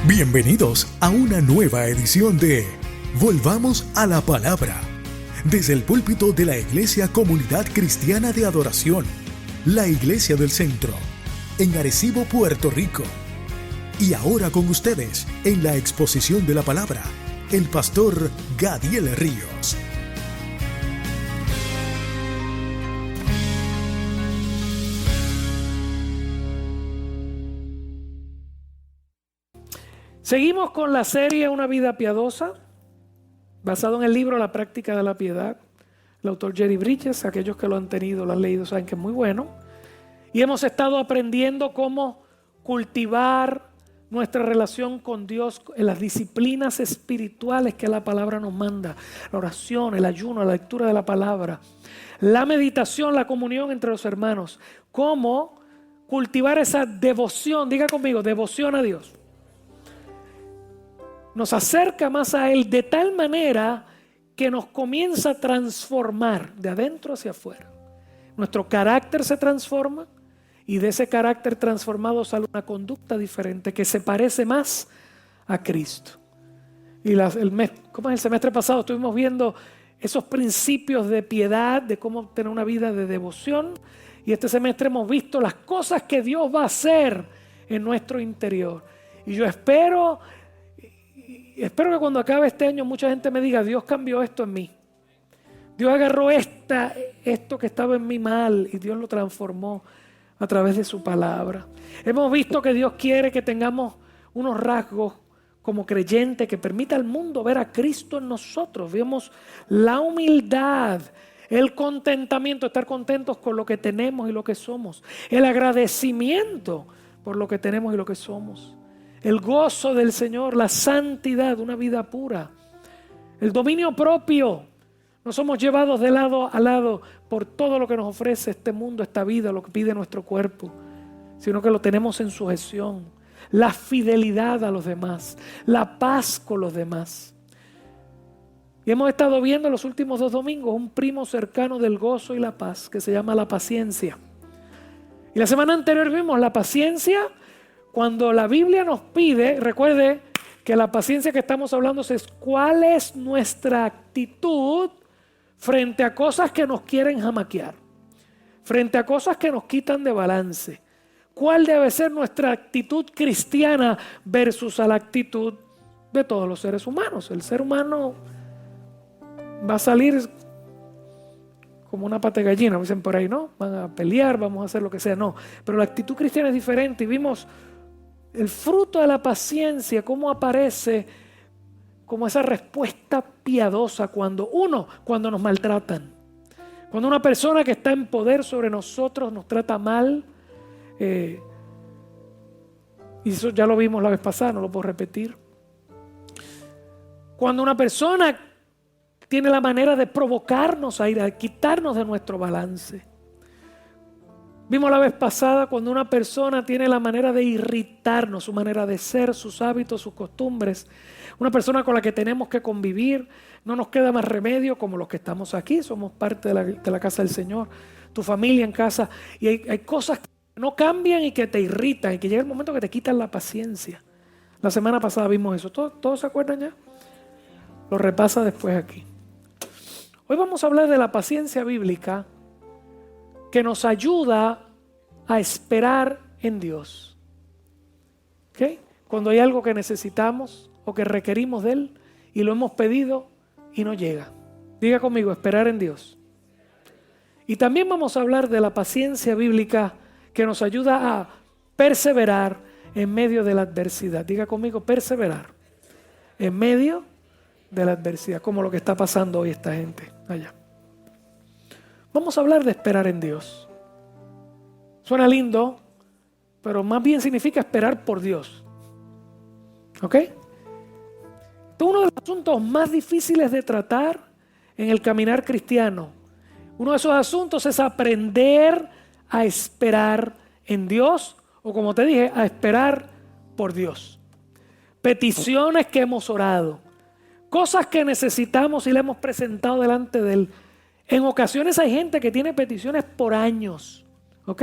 Bienvenidos a una nueva edición de Volvamos a la Palabra, desde el púlpito de la Iglesia Comunidad Cristiana de Adoración, la Iglesia del Centro, en Arecibo, Puerto Rico. Y ahora con ustedes, en la exposición de la palabra, el pastor Gadiel Ríos. Seguimos con la serie Una vida piadosa, basado en el libro La práctica de la piedad. El autor Jerry Bridges, aquellos que lo han tenido, lo han leído, saben que es muy bueno. Y hemos estado aprendiendo cómo cultivar nuestra relación con Dios en las disciplinas espirituales que la palabra nos manda. La oración, el ayuno, la lectura de la palabra, la meditación, la comunión entre los hermanos. Cómo cultivar esa devoción, diga conmigo, devoción a Dios. Nos acerca más a Él de tal manera que nos comienza a transformar de adentro hacia afuera. Nuestro carácter se transforma y de ese carácter transformado sale una conducta diferente que se parece más a Cristo. Y el semestre pasado estuvimos viendo esos principios de piedad, de cómo tener una vida de devoción. Y este semestre hemos visto las cosas que Dios va a hacer en nuestro interior. Y yo espero que cuando acabe este año mucha gente me diga: Dios cambió esto en mí. Dios agarró esto que estaba en mí mal y Dios lo transformó a través de su palabra. Hemos visto que Dios quiere que tengamos unos rasgos como creyentes que permita al mundo ver a Cristo en nosotros. Vemos la humildad, el contentamiento, estar contentos con lo que tenemos y lo que somos. El agradecimiento por lo que tenemos y lo que somos. El gozo del Señor, la santidad, una vida pura. El dominio propio. No somos llevados de lado a lado por todo lo que nos ofrece este mundo, esta vida, lo que pide nuestro cuerpo, sino que lo tenemos en sujeción. La fidelidad a los demás, la paz con los demás. Y hemos estado viendo los últimos 2 domingos un primo cercano del gozo y la paz que se llama la paciencia. Y la semana anterior vimos la paciencia. Cuando la Biblia nos pide, recuerde que la paciencia que estamos hablando es cuál es nuestra actitud frente a cosas que nos quieren jamaquear, frente a cosas que nos quitan de balance. ¿Cuál debe ser nuestra actitud cristiana versus a la actitud de todos los seres humanos? El ser humano va a salir como una pata de gallina, dicen por ahí, ¿no? Van a pelear, vamos a hacer lo que sea, no. Pero la actitud cristiana es diferente y vimos el fruto de la paciencia, cómo aparece como esa respuesta piadosa cuando nos maltratan. Cuando una persona que está en poder sobre nosotros nos trata mal. Y eso ya lo vimos la vez pasada, no lo puedo repetir. Cuando una persona tiene la manera de provocarnos a ir a quitarnos de nuestro balance. Vimos la vez pasada cuando una persona tiene la manera de irritarnos, su manera de ser, sus hábitos, sus costumbres. Una persona con la que tenemos que convivir. No nos queda más remedio, como los que estamos aquí, somos parte de la casa del Señor, tu familia en casa. Y hay cosas que no cambian y que te irritan y que llega el momento que te quitan la paciencia. La semana pasada vimos eso. ¿Todos se acuerdan ya? Lo repasa después aquí. Hoy vamos a hablar de la paciencia bíblica que nos ayuda a esperar en Dios. ¿Okay? Cuando hay algo que necesitamos o que requerimos de Él y lo hemos pedido y no llega. Diga conmigo, esperar en Dios. Y también vamos a hablar de la paciencia bíblica que nos ayuda a perseverar en medio de la adversidad. Diga conmigo, perseverar en medio de la adversidad, como lo que está pasando hoy esta gente allá. Vamos a hablar de esperar en Dios. Suena lindo, pero más bien significa esperar por Dios. ¿Ok? Este es uno de los asuntos más difíciles de tratar en el caminar cristiano. Uno de esos asuntos es aprender a esperar en Dios, o como te dije, a esperar por Dios. Peticiones que hemos orado, cosas que necesitamos y le hemos presentado delante de Él. En ocasiones hay gente que tiene peticiones por años, ¿ok?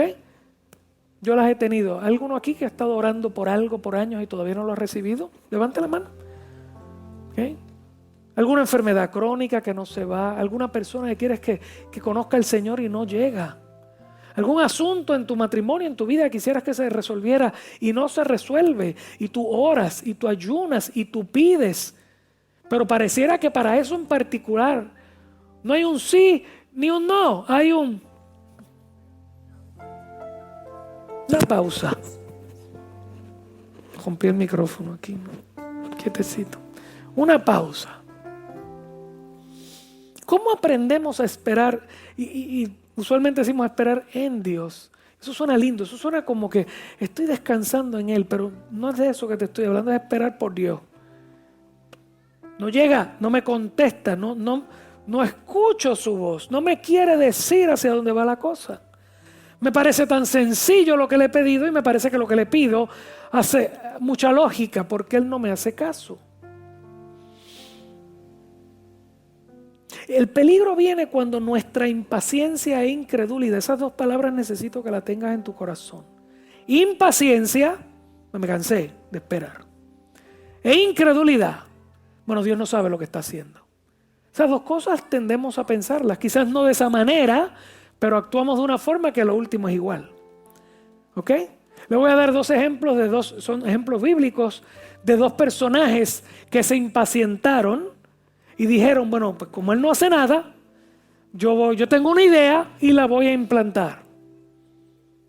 Yo las he tenido. ¿Alguno aquí que ha estado orando por algo por años y todavía no lo ha recibido? Levante la mano. ¿Okay? ¿Alguna enfermedad crónica que no se va? ¿Alguna persona que quieres que conozca al Señor y no llega? ¿Algún asunto en tu matrimonio, en tu vida, que quisieras que se resolviera y no se resuelve? Y tú oras, y tú ayunas, y tú pides. Pero pareciera que para eso en particular no hay un sí ni un no. Hay una pausa. Rompí el micrófono aquí, ¿no? Quietecito. Una pausa. ¿Cómo aprendemos a esperar? Y usualmente decimos esperar en Dios. Eso suena lindo, eso suena como que estoy descansando en Él, pero no es de eso que te estoy hablando, es esperar por Dios. No llega, no me contesta, no escucho su voz, no me quiere decir hacia dónde va la cosa. Me parece tan sencillo lo que le he pedido y me parece que lo que le pido hace mucha lógica porque Él no me hace caso. El peligro viene cuando nuestra impaciencia e incredulidad, esas dos palabras necesito que las tengas en tu corazón. Impaciencia, me cansé de esperar. E incredulidad, bueno, Dios no sabe lo que está haciendo. Esas dos cosas tendemos a pensarlas, quizás no de esa manera, pero actuamos de una forma que lo último es igual. ¿Ok? Le voy a dar dos ejemplos, son ejemplos bíblicos de dos personajes que se impacientaron y dijeron, bueno, pues como Él no hace nada, yo tengo una idea y la voy a implantar.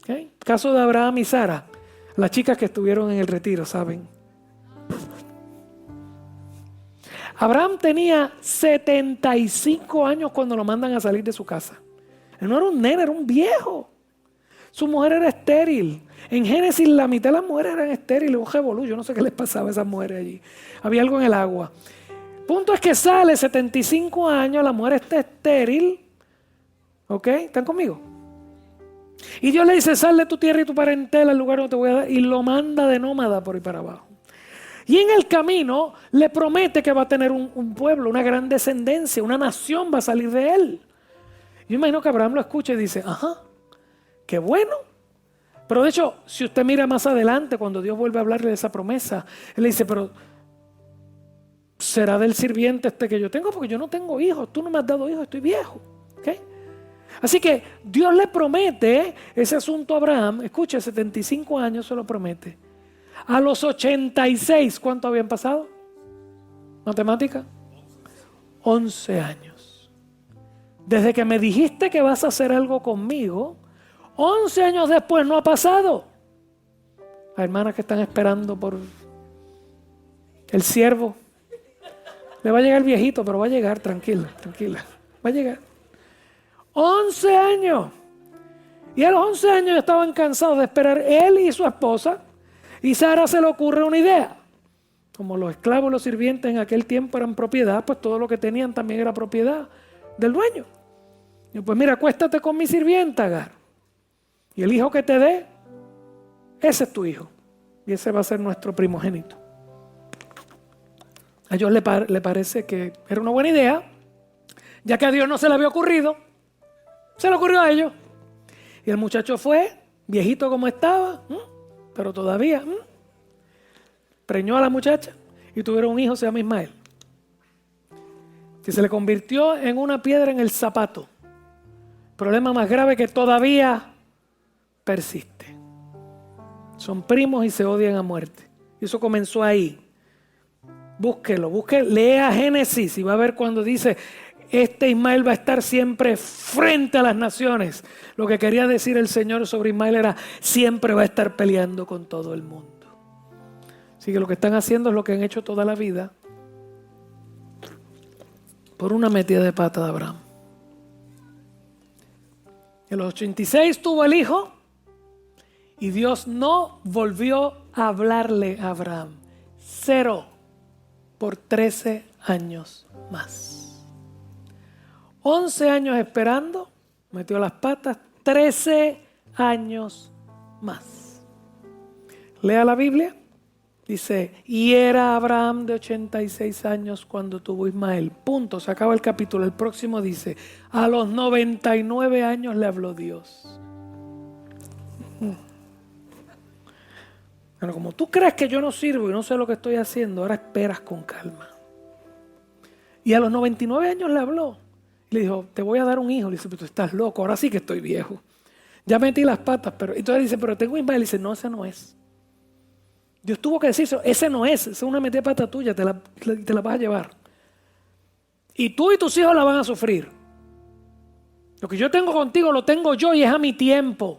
¿Okay? Caso de Abraham y Sara, las chicas que estuvieron en el retiro, ¿saben? Abraham tenía 75 años cuando lo mandan a salir de su casa. Él no era un nene, era un viejo. Su mujer era estéril. En Génesis la mitad de las mujeres eran estériles, un revolú. Yo no sé qué les pasaba a esas mujeres allí. Había algo en el agua. Punto es que sale 75 años, la mujer está estéril. ¿Ok? ¿Están conmigo? Y Dios le dice, sal de tu tierra y tu parentela al lugar donde te voy a dar. Y lo manda de nómada por ahí para abajo. Y en el camino le promete que va a tener un pueblo, una gran descendencia, una nación va a salir de él. Yo imagino que Abraham lo escucha y dice, ajá, qué bueno. Pero de hecho, si usted mira más adelante, cuando Dios vuelve a hablarle de esa promesa, Él le dice, pero será del sirviente este que yo tengo, porque yo no tengo hijos, tú no me has dado hijos, estoy viejo. ¿Okay? Así que Dios le promete ese asunto a Abraham, escucha, 75 años se lo promete. A los 86, ¿cuánto habían pasado? ¿Matemática? 11 años. Desde que me dijiste que vas a hacer algo conmigo, 11 años después no ha pasado. Hay hermanas que están esperando por el siervo. Le va a llegar viejito, pero va a llegar, tranquila, tranquila. Va a llegar. 11 años. Y a los 11 años estaban cansados de esperar él y su esposa. Y Sara se le ocurre una idea. Como los esclavos y los sirvientes en aquel tiempo eran propiedad, pues todo lo que tenían también era propiedad del dueño. Y pues mira, acuéstate con mi sirvienta, Agar. Y el hijo que te dé, ese es tu hijo. Y ese va a ser nuestro primogénito. A Dios le parece que era una buena idea, ya que a Dios no se le había ocurrido, se le ocurrió a ellos. Y el muchacho fue, viejito como estaba, pero todavía preñó a la muchacha y tuvieron un hijo, se llama Ismael, que se le convirtió en una piedra en el zapato. Problema más grave que todavía persiste. Son primos y se odian a muerte. Y eso comenzó ahí. Búsquelo, lea Génesis y va a ver cuando dice, este Ismael va a estar siempre frente a las naciones. Lo que quería decir el Señor sobre Ismael era, siempre va a estar peleando con todo el mundo. Así que lo que están haciendo es lo que han hecho toda la vida por una metida de pata de Abraham. En los 86 tuvo el hijo y Dios no volvió a hablarle a Abraham. 0 por 13 años más. 11 años esperando, metió las patas, 13 años más. Lea la Biblia, dice, y era Abraham de 86 años cuando tuvo Ismael. Punto, se acaba el capítulo. El próximo dice, a los 99 años le habló Dios. Bueno, como tú crees que yo no sirvo y no sé lo que estoy haciendo, ahora esperas con calma. Y a los 99 años le habló. Le dijo, te voy a dar un hijo. Le dice, pero tú estás loco, ahora sí que estoy viejo. Ya metí las patas, pero entonces dice, pero tengo Ismael. Le dice, no, ese no es. Dios tuvo que decir eso, ese no es, esa es una metida de pata tuya, te la vas a llevar. Y tú y tus hijos la van a sufrir. Lo que yo tengo contigo lo tengo yo y es a mi tiempo.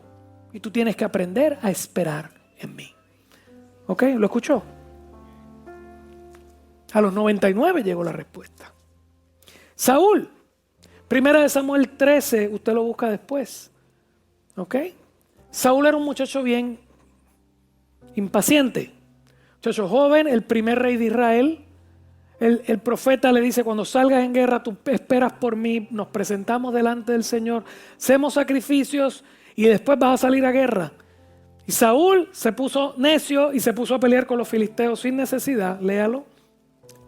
Y tú tienes que aprender a esperar en mí. ¿Ok? ¿Lo escuchó? A los 99 llegó la respuesta. Saúl, 1 Samuel 13, usted lo busca después. ¿Ok? Saúl era un muchacho bien impaciente. Muchacho joven, el primer rey de Israel. El profeta le dice, cuando salgas en guerra, tú esperas por mí, nos presentamos delante del Señor, hacemos sacrificios y después vas a salir a guerra. Y Saúl se puso necio y se puso a pelear con los filisteos sin necesidad. Léalo.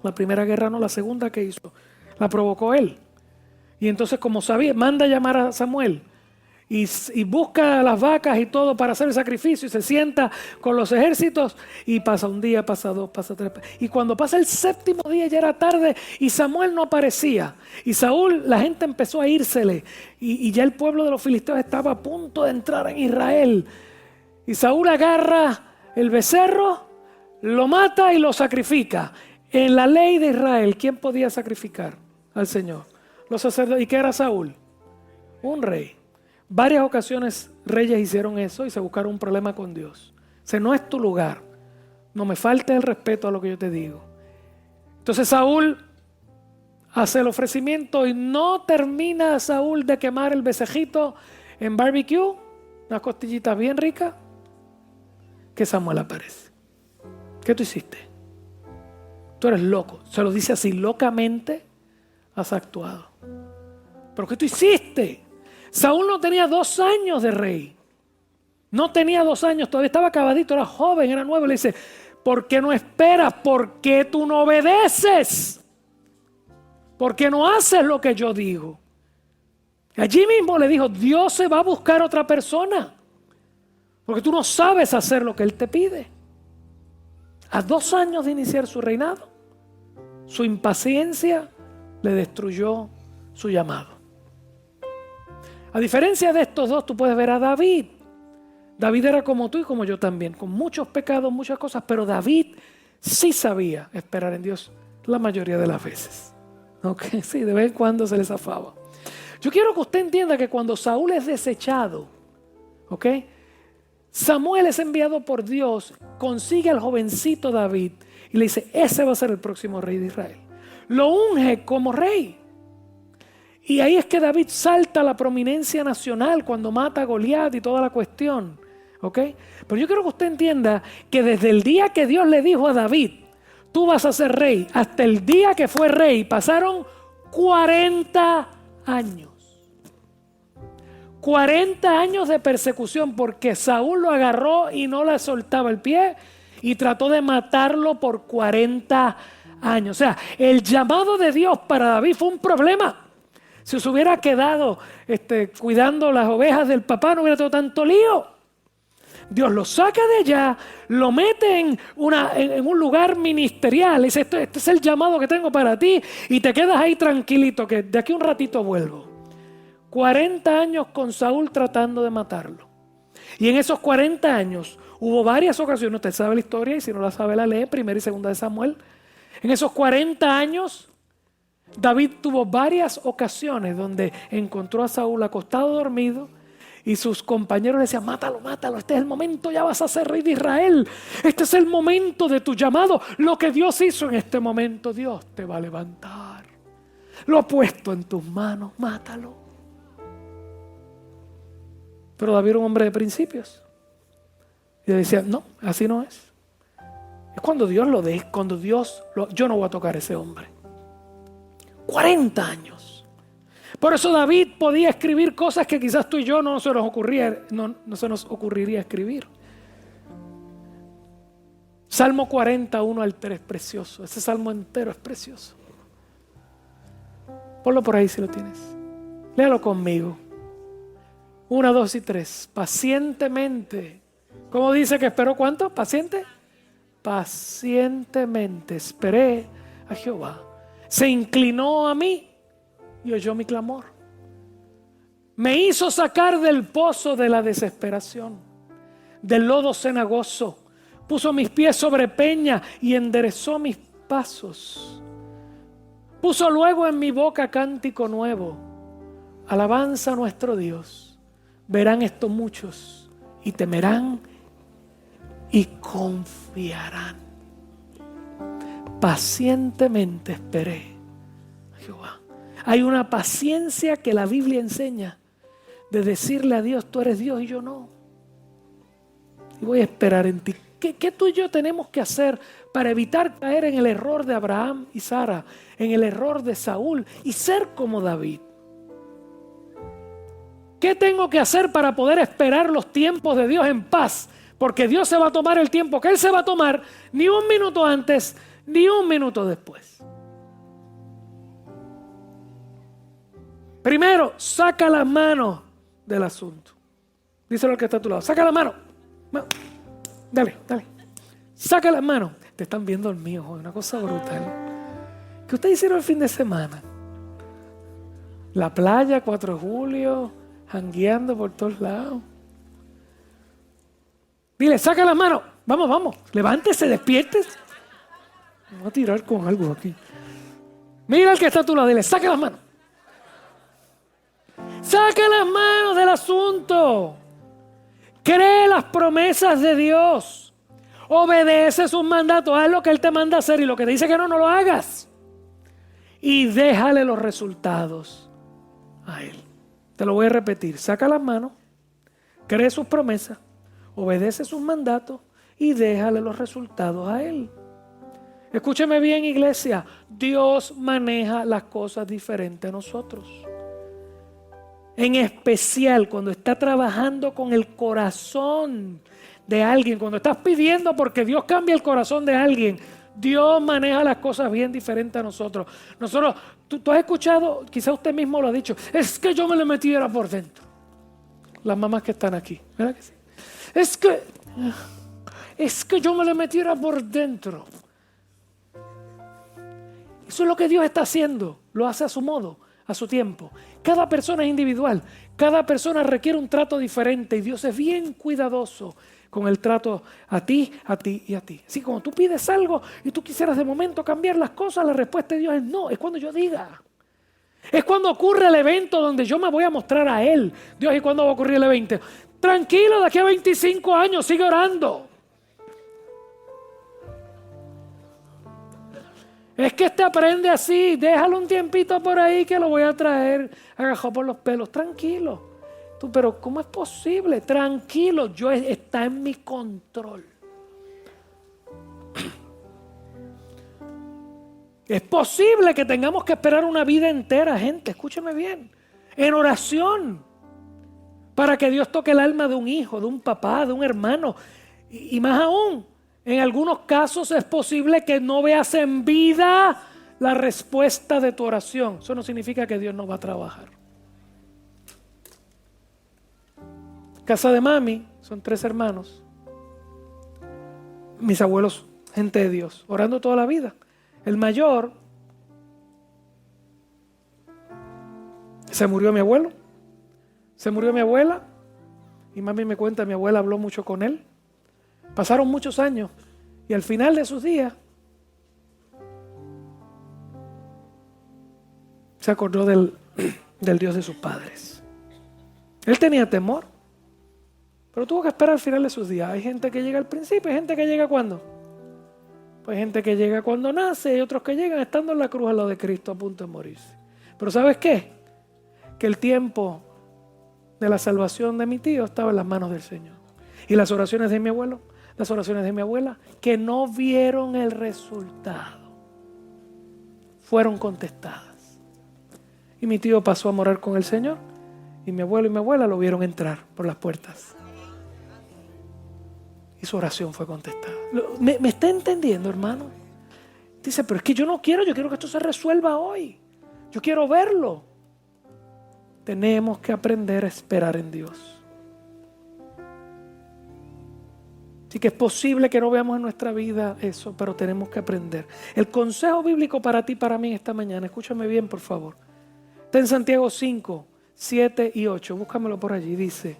La primera guerra no, la segunda que hizo, la provocó él. Y entonces, como sabía, manda a llamar a Samuel y busca las vacas y todo para hacer el sacrificio y se sienta con los ejércitos y pasa un día, pasa dos, pasa tres. Y cuando pasa el séptimo día ya era tarde y Samuel no aparecía. Y Saúl, la gente empezó a írsele y ya el pueblo de los filisteos estaba a punto de entrar en Israel. Y Saúl agarra el becerro, lo mata y lo sacrifica. En la ley de Israel, ¿quién podía sacrificar al Señor? Los sacerdotes. ¿Y qué era Saúl? Un rey. Varias ocasiones reyes hicieron eso y se buscaron un problema con Dios. Ese no es tu lugar. No me falte el respeto a lo que yo te digo. Entonces Saúl hace el ofrecimiento y no termina Saúl de quemar el becejito en barbecue, unas costillitas bien ricas, que Samuel aparece. ¿Qué tú hiciste? Tú eres loco. Se lo dice así, locamente has actuado. ¿Pero qué tú hiciste? Saúl no tenía 2 años de rey. No tenía 2 años, todavía estaba acabadito, era joven, era nuevo. Le dice, ¿por qué no esperas? ¿Por qué tú no obedeces? ¿Por qué no haces lo que yo digo? Allí mismo le dijo, Dios se va a buscar otra persona. Porque tú no sabes hacer lo que Él te pide. A 2 años de iniciar su reinado, su impaciencia le destruyó su llamado. A diferencia de estos dos, tú puedes ver a David. David era como tú y como yo también, con muchos pecados, muchas cosas, pero David sí sabía esperar en Dios la mayoría de las veces. Okay, sí, de vez en cuando se le zafaba. Yo quiero que usted entienda que cuando Saúl es desechado, ¿okay? Samuel es enviado por Dios, consigue al jovencito David y le dice, ese va a ser el próximo rey de Israel. Lo unge como rey. Y ahí es que David salta a la prominencia nacional cuando mata a Goliat y toda la cuestión. ¿Okay? Pero yo quiero que usted entienda que desde el día que Dios le dijo a David, tú vas a ser rey, hasta el día que fue rey, pasaron 40 años. 40 años de persecución porque Saúl lo agarró y no le soltaba el pie y trató de matarlo por 40 años. O sea, el llamado de Dios para David fue un problema. Si se hubiera quedado cuidando las ovejas del papá, no hubiera tenido tanto lío. Dios lo saca de allá, lo mete en un lugar ministerial. Dice, este es el llamado que tengo para ti. Y te quedas ahí tranquilito, que de aquí un ratito vuelvo. 40 años con Saúl tratando de matarlo. Y en esos 40 años hubo varias ocasiones, usted sabe la historia y si no la sabe la lee, 1 y 2 de Samuel. En esos 40 años David tuvo varias ocasiones donde encontró a Saúl acostado dormido y sus compañeros le decían, mátalo, mátalo, este es el momento, ya vas a ser rey de Israel. Este es el momento de tu llamado. Lo que Dios hizo en este momento, Dios te va a levantar. Lo ha puesto en tus manos, mátalo. Pero David era un hombre de principios. Y le decía, no, así no es. Es cuando Dios lo deje, yo no voy a tocar a ese hombre. 40 años. Por eso David podía escribir cosas que quizás tú y yo no se nos ocurriría escribir. Salmo 41 al 3 es precioso. Ese salmo entero es precioso. Ponlo por ahí si lo tienes. Léalo conmigo. 1, 2 y 3. Pacientemente ¿Cómo dice que esperó cuánto? ¿Paciente? Pacientemente esperé a Jehová. Se inclinó a mí y oyó mi clamor. Me hizo sacar del pozo de la desesperación, del lodo cenagoso. Puso mis pies sobre peña y enderezó mis pasos. Puso luego en mi boca cántico nuevo. Alabanza a nuestro Dios. Verán esto muchos y temerán y confiarán. Pacientemente esperé a Jehová. Hay una paciencia que la Biblia enseña de decirle a Dios, tú eres Dios y yo no. Y voy a esperar en ti. ¿Qué tú y yo tenemos que hacer para evitar caer en el error de Abraham y Sara, en el error de Saúl y ser como David? ¿Qué tengo que hacer para poder esperar los tiempos de Dios en paz? Porque Dios se va a tomar el tiempo que Él se va a tomar, ni un minuto antes, ni un minuto después. Primero, saca las manos del asunto. Díselo al que está a tu lado. Saca la mano. Dale. Saca las manos. Te están viendo el mío, una cosa brutal. ¿Qué ustedes hicieron el fin de semana? La playa, 4 de julio, jangueando por todos lados. Dile, saca las manos. Vamos. Levántese, despiértese. Vamos a tirar con algo aquí. Mira al que está a tu lado. Dile, saca las manos. Saca las manos del asunto. Cree las promesas de Dios. Obedece sus mandatos. Haz lo que Él te manda hacer y lo que te dice que no lo hagas. Y déjale los resultados a Él. Te lo voy a repetir. Saca las manos. Cree sus promesas. Obedece sus mandatos y déjale los resultados a Él. Escúcheme bien, iglesia. Dios maneja las cosas diferentes a nosotros. En especial cuando está trabajando con el corazón de alguien, cuando estás pidiendo porque Dios cambie el corazón de alguien, Dios maneja las cosas bien diferentes a nosotros. Tú has escuchado, quizá usted mismo lo ha dicho, es que yo me le metiera por dentro. Las mamás que están aquí, ¿verdad que sí? Es que yo me le metiera por dentro. Eso es lo que Dios está haciendo. Lo hace a su modo, a su tiempo. Cada persona es individual. Cada persona requiere un trato diferente. Y Dios es bien cuidadoso con el trato a ti y a ti. Así como tú pides algo y tú quisieras de momento cambiar las cosas, la respuesta de Dios es no. Es cuando yo diga. Es cuando ocurre el evento donde yo me voy a mostrar a Él. Dios, ¿y cuándo va a ocurrir el evento? Tranquilo, de aquí a 25 años, sigue orando. Es que aprende así, déjalo un tiempito por ahí que lo voy a traer agajado por los pelos. Tranquilo. Tú, pero ¿cómo es posible? Tranquilo, está en mi control. Es posible que tengamos que esperar una vida entera, gente, escúcheme bien, en oración, para que Dios toque el alma de un hijo, de un papá, de un hermano. Y más aún, en algunos casos es posible que no veas en vida la respuesta de tu oración. Eso no significa que Dios no va a trabajar. Casa de mami, son 3 hermanos. Mis abuelos, gente de Dios, orando toda la vida. El mayor, se murió mi abuelo, se murió mi abuela, y mami me cuenta, mi abuela habló mucho con él. Pasaron muchos años, y al final de sus días, se acordó del Dios de sus padres. Él tenía temor, pero tuvo que esperar al final de sus días. Hay gente que llega al principio, hay gente que llega ¿cuándo? Pues hay gente que llega cuando nace y otros que llegan estando en la cruz al lado de Cristo a punto de morirse. Pero ¿sabes qué? Que el tiempo de la salvación de mi tío estaba en las manos del Señor. Y las oraciones de mi abuelo, las oraciones de mi abuela, que no vieron el resultado, fueron contestadas. Y mi tío pasó a morar con el Señor y mi abuelo y mi abuela lo vieron entrar por las puertas. Y su oración fue contestada. ¿Me está entendiendo, hermano? Dice, pero es que yo quiero que esto se resuelva hoy. Yo quiero verlo. Tenemos que aprender a esperar en Dios. Así que es posible que no veamos en nuestra vida eso, pero tenemos que aprender. El consejo bíblico para ti y para mí esta mañana, escúchame bien por favor. Está en Santiago 5, 7 y 8. Búscamelo por allí. Dice,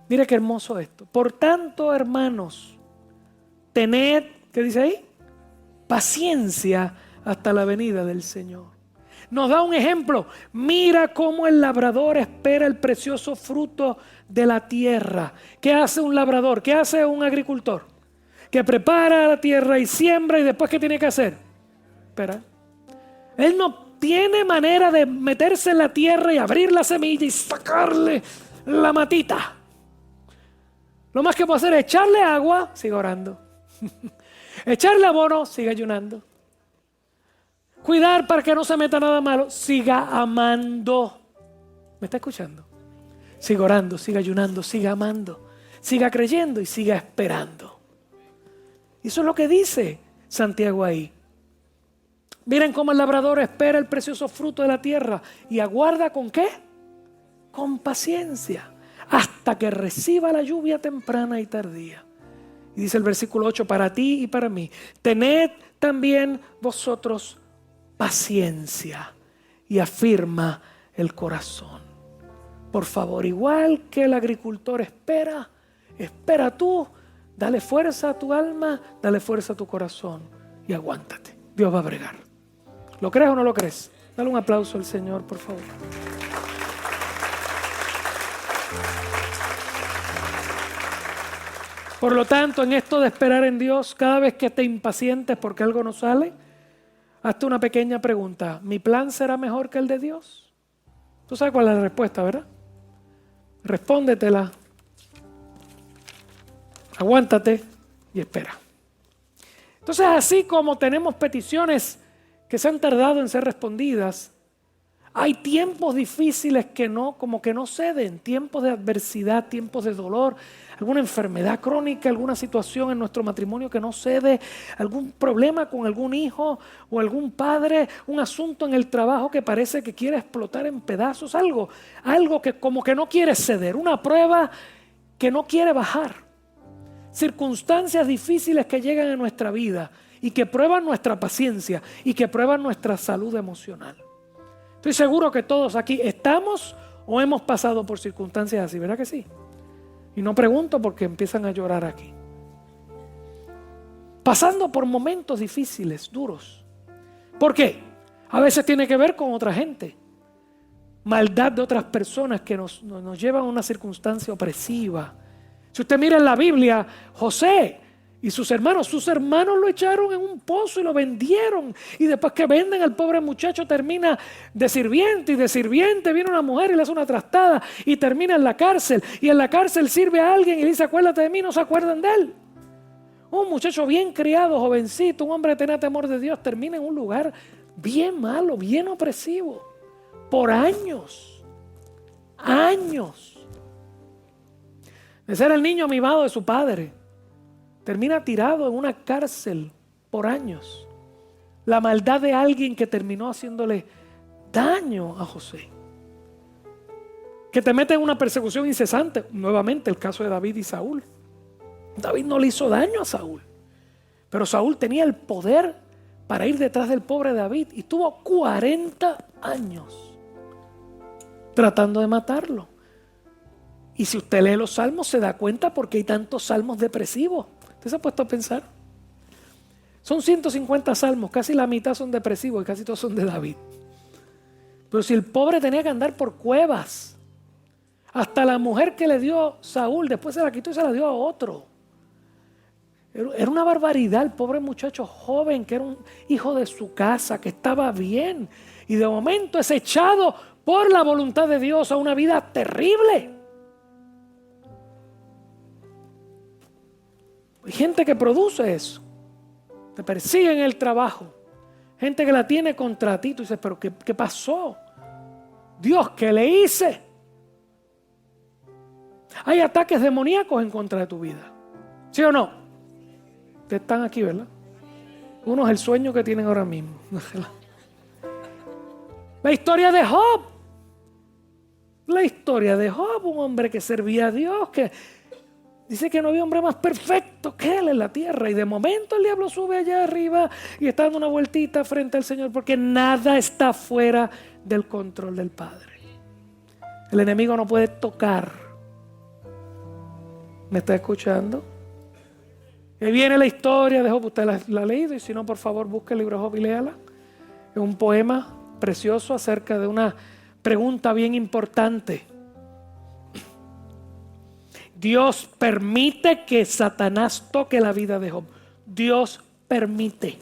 mire qué hermoso esto. Por tanto, hermanos, tened, ¿qué dice ahí? Paciencia hasta la venida del Señor. Nos da un ejemplo. Mira cómo el labrador espera el precioso fruto de la tierra. ¿Qué hace un labrador? ¿Qué hace un agricultor? Que prepara la tierra y siembra, y después ¿qué tiene que hacer? Espera. Él no tiene manera de meterse en la tierra y abrir la semilla y sacarle la matita. Lo más que puede hacer es echarle agua, sigue orando. Echarle abono, sigue ayunando. Cuidar para que no se meta nada malo, siga amando. ¿Me está escuchando? Siga orando, siga ayunando, siga amando, siga creyendo y siga esperando. Y eso es lo que dice Santiago ahí. Miren cómo el labrador espera el precioso fruto de la tierra y aguarda ¿con qué? Con paciencia, hasta que reciba la lluvia temprana y tardía. Y dice el versículo 8, para ti y para mí, tened también vosotros paciencia y afirma el corazón. Por favor, igual que el agricultor espera tú, dale fuerza a tu alma, dale fuerza a tu corazón y aguántate. Dios va a bregar. ¿Lo crees o no lo crees? Dale un aplauso al Señor, por favor. Por lo tanto, en esto de esperar en Dios, cada vez que te impacientes porque algo no sale, hazte una pequeña pregunta. ¿Mi plan será mejor que el de Dios? Tú sabes cuál es la respuesta, ¿verdad? Respóndetela. Aguántate y espera. Entonces, así como tenemos peticiones que se han tardado en ser respondidas, hay tiempos difíciles que no ceden, tiempos de adversidad, tiempos de dolor, alguna enfermedad crónica, alguna situación en nuestro matrimonio que no cede, algún problema con algún hijo o algún padre, un asunto en el trabajo que parece que quiere explotar en pedazos, algo que como que no quiere ceder, una prueba que no quiere bajar, circunstancias difíciles que llegan a nuestra vida y que prueban nuestra paciencia y que prueban nuestra salud emocional. Estoy seguro que todos aquí estamos o hemos pasado por circunstancias así, ¿verdad que sí? Y no pregunto porque empiezan a llorar aquí. Pasando por momentos difíciles, duros. ¿Por qué? A veces tiene que ver con otra gente. Maldad de otras personas que nos llevan a una circunstancia opresiva. Si usted mira en la Biblia, José y sus hermanos lo echaron en un pozo y lo vendieron. Y después que venden al pobre muchacho termina de sirviente. Y de sirviente viene una mujer y le hace una trastada y termina en la cárcel. Y en la cárcel sirve a alguien y le dice, acuérdate de mí, no se acuerdan de él. Un muchacho bien criado, jovencito, un hombre que tenía temor de Dios, termina en un lugar bien malo, bien opresivo. Por años. De ser el niño mimado de su padre. Termina tirado en una cárcel por años. La maldad de alguien que terminó haciéndole daño a José. Que te mete en una persecución incesante. Nuevamente el caso de David y Saúl. David no le hizo daño a Saúl. Pero Saúl tenía el poder para ir detrás del pobre David. Y tuvo 40 años tratando de matarlo. Y si usted lee los salmos se da cuenta por qué hay tantos salmos depresivos. ¿Usted se ha puesto a pensar? Son 150 salmos, casi la mitad son depresivos y casi todos son de David. Pero si el pobre tenía que andar por cuevas, hasta la mujer que le dio Saúl, después se la quitó y se la dio a otro. Era una barbaridad el pobre muchacho joven que era un hijo de su casa, que estaba bien. Y de momento es echado por la voluntad de Dios a una vida terrible. Hay gente que produce eso. Te persigue en el trabajo. Gente que la tiene contra ti. Tú dices, pero ¿qué pasó? Dios, ¿qué le hice? Hay ataques demoníacos en contra de tu vida. ¿Sí o no? Ustedes están aquí, ¿verdad? Uno es el sueño que tienen ahora mismo. La historia de Job. La historia de Job, un hombre que servía a Dios, que Dice que no había hombre más perfecto que él en la tierra. Y de momento el diablo sube allá arriba y está dando una vueltita frente al Señor, porque nada está fuera del control del Padre. El enemigo no puede tocar. ¿Me está escuchando? Y viene la historia de Job. Usted la ha leído, y si no, por favor, busque el libro de Job y léala. Es un poema precioso acerca de una pregunta bien importante. Dios permite que Satanás toque la vida de Job. Dios permite.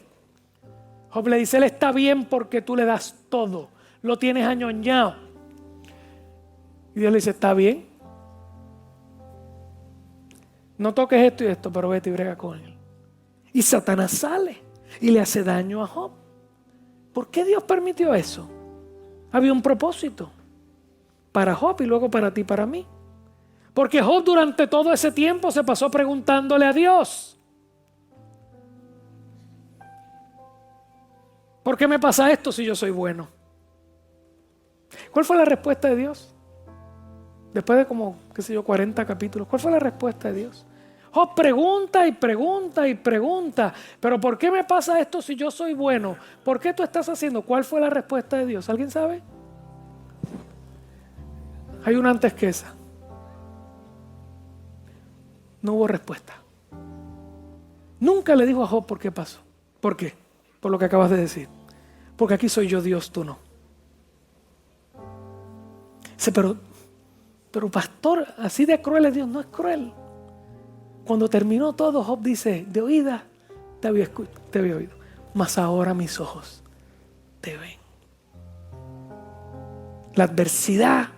Job le dice, él está bien porque tú le das todo. Lo tienes añoñado. Y Dios le dice, está bien. No toques esto y esto, pero vete y brega con él. Y Satanás sale y le hace daño a Job. ¿Por qué Dios permitió eso? Había un propósito para Job y luego para ti y para mí. Porque Job durante todo ese tiempo se pasó preguntándole a Dios, ¿por qué me pasa esto si yo soy bueno? ¿Cuál fue la respuesta de Dios? Después de como, 40 capítulos, ¿cuál fue la respuesta de Dios? Job pregunta y pregunta y pregunta, pero ¿por qué me pasa esto si yo soy bueno? ¿Por qué tú estás haciendo? ¿Cuál fue la respuesta de Dios? ¿Alguien sabe? Hay una antes que esa. No hubo respuesta. Nunca le dijo a Job por qué pasó. ¿Por qué? Por lo que acabas de decir. Porque aquí soy yo Dios, tú no. Dice, pero pastor, así de cruel es Dios. No es cruel. Cuando terminó todo, Job dice, de oída te había oído, mas ahora mis ojos te ven. La adversidad,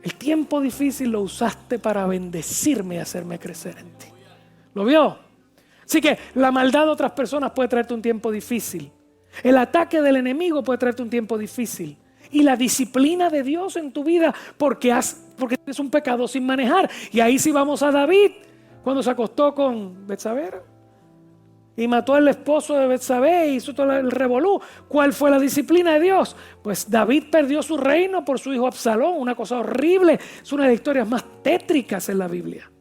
el tiempo difícil lo usaste para bendecirme y hacerme crecer en ti. ¿Lo vio? Así que la maldad de otras personas puede traerte un tiempo difícil. El ataque del enemigo puede traerte un tiempo difícil. Y la disciplina de Dios en tu vida porque es un pecado sin manejar. Y ahí sí vamos a David, cuando se acostó con Betsabé y mató al esposo de Betsabé y hizo todo el revolú. ¿Cuál fue la disciplina de Dios? Pues David perdió su reino por su hijo Absalón, una cosa horrible. Es una de las historias más tétricas en la Biblia.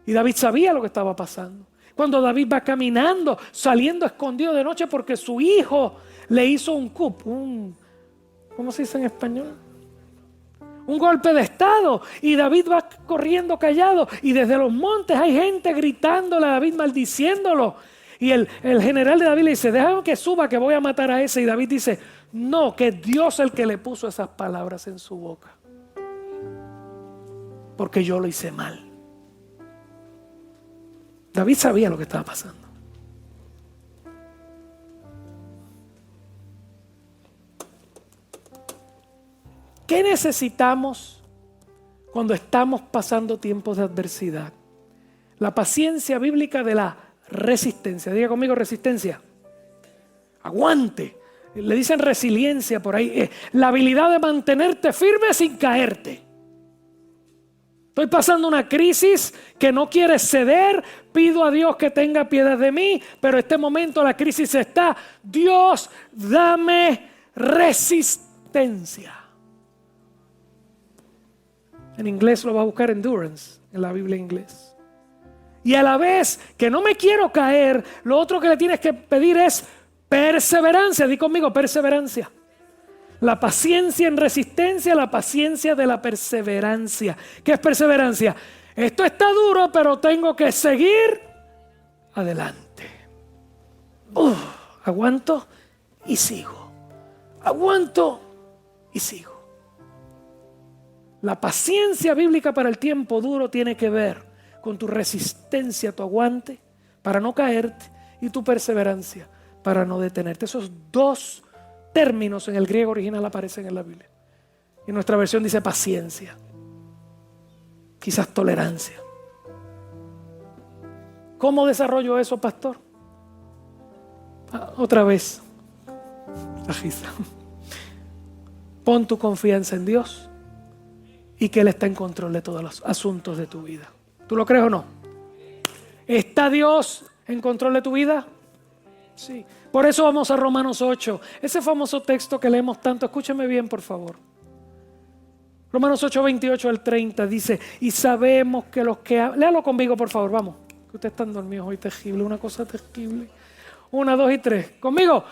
Y David sabía lo que estaba pasando. Cuando David va caminando, saliendo escondido de noche porque su hijo le hizo un coup, ¿cómo se dice en español? Un golpe de estado, y David va corriendo callado, y desde los montes hay gente gritándole a David, maldiciéndolo, y el general de David le dice, déjame que suba que voy a matar a ese, y David dice, no, que es Dios el que le puso esas palabras en su boca, porque yo lo hice mal. David sabía lo que estaba pasando. ¿Qué necesitamos cuando estamos pasando tiempos de adversidad? La paciencia bíblica de la resistencia. Diga conmigo, resistencia. Aguante. Le dicen resiliencia por ahí. La habilidad de mantenerte firme sin caerte. Estoy pasando una crisis que no quiere ceder. Pido a Dios que tenga piedad de mí. Pero en este momento la crisis está. Dios, dame resistencia. En inglés lo va a buscar endurance, en la Biblia en inglés. Y a la vez que no me quiero caer, lo otro que le tienes que pedir es perseverancia. Di conmigo, perseverancia. La paciencia en resistencia, la paciencia de la perseverancia. ¿Qué es perseverancia? Esto está duro, pero tengo que seguir adelante. Aguanto y sigo. Aguanto y sigo. La paciencia bíblica para el tiempo duro tiene que ver con tu resistencia, tu aguante para no caerte y tu perseverancia para no detenerte. Esos dos términos en el griego original aparecen en la Biblia. Y nuestra versión dice paciencia, quizás tolerancia. ¿Cómo desarrollo eso, pastor? Otra vez, Ajisa. Pon tu confianza en Dios y que Él está en control de todos los asuntos de tu vida. ¿Tú lo crees o no? ¿Está Dios en control de tu vida? Sí. Por eso vamos a Romanos 8. Ese famoso texto que leemos tanto. Escúcheme bien, por favor. Romanos 8, 28 al 30 dice, y sabemos que los que... Léalo conmigo, por favor, vamos. Que ustedes están dormidos hoy, terrible, una cosa terrible. 1, 2 y 3. Conmigo.